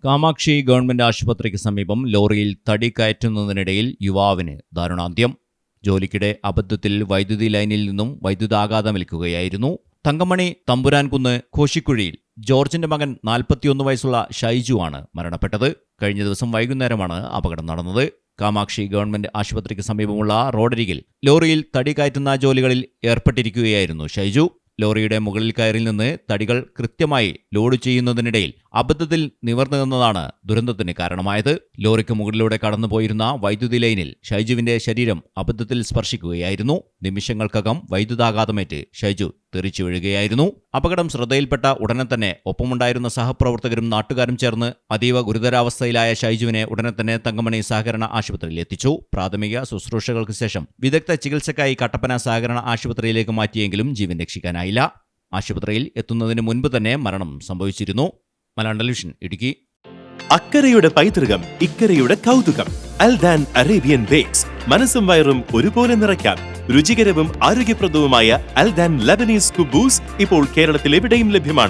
Kamakshi government ആശുപത്രിക്ക് സമീപം ലോറിയിൽ തടി കയറ്റുന്നതിനിടയിൽ യുവാവിന് ദാരുണാന്ത്യം. ജോലിക്കിടെ അബദ്ധത്തിൽ വൈദ്യുതി ലൈനിൽ നിന്നും വൈദ്യുതാഘാതമേൽക്കുകയായിരുന്നു. തങ്കമണി തമ്പുരാൻകുന്ന് കോശിക്കുഴിയിൽ ജോർജിന്റെ മകൻ 41 വയസ്സുള്ള ഷൈജു ആണ് മരണപ്പെട്ടത്. കഴിഞ്ഞ ദിവസം വൈകുന്നേരമാണ് അപകടം നടന്നത്. കാമാക്ഷി ഗവൺമെന്റ് ആശുപത്രിക്ക് സമീപമുള്ള റോഡരികിൽ ലോറിയിൽ തടി കയറ്റുന്ന ജോലികളിൽ ഏർപ്പെട്ടിരിക്കുകയായിരുന്നു ഷൈജു. ലോറിയുടെ മുകളിൽ കയറിൽ നിന്ന് തടികൾ കൃത്യമായി ലോഡ് ചെയ്യുന്നതിനിടയിൽ അബദ്ധത്തിൽ നിവർന്നു നിന്നതാണ് ദുരന്തത്തിന് കാരണമായത്. ലോറിക്ക് മുകളിലൂടെ കടന്നുപോയിരുന്ന വൈദ്യുതി ലൈനിൽ ഷൈജുവിന്റെ ശരീരം അബദ്ധത്തിൽ സ്പർശിക്കുകയായിരുന്നു. നിമിഷങ്ങൾക്കകം വൈദ്യുതാഘാതമേറ്റ് ഷൈജു തെറിച്ചു വീഴുകയായിരുന്നു. അപകടം ശ്രദ്ധയിൽപ്പെട്ട ഉടനെ തന്നെ ഒപ്പമുണ്ടായിരുന്ന സഹപ്രവർത്തകരും നാട്ടുകാരും ചേർന്ന് അതീവ ഗുരുതരാവസ്ഥയിലായ ഷൈജുവിനെ ഉടനെ തന്നെ തങ്കമണി സഹകരണ ആശുപത്രിയിൽ എത്തിച്ചു. പ്രാഥമിക ശുശ്രൂഷകൾക്ക് ശേഷം വിദഗ്ധ ചികിത്സയ്ക്കായി കട്ടപ്പന സഹകരണ ആശുപത്രിയിലേക്ക് മാറ്റിയെങ്കിലും ജീവൻ രക്ഷിക്കാനായില്ല. ആശുപത്രിയിൽ എത്തുന്നതിന് മുൻപ് തന്നെ മരണം സംഭവിച്ചിരുന്നു. മലയാളം ടെലിവിഷൻ, ഇടുക്കി. അക്കരയുടെ പൈതൃകം, ഇക്കരയുടെ കൗതുകം. അൽദാൻ അറേബ്യൻ ബേക്സ്. മനസ്സും വയറും ഒരുപോലെ നിറയ്ക്കാം. രുചികരവും ആരോഗ്യപ്രദവുമായ അൽദാൻ ലബനീസ് കുബൂസ് ഇപ്പോൾ കേരളത്തിൽ എവിടെയും ലഭ്യമാണ്.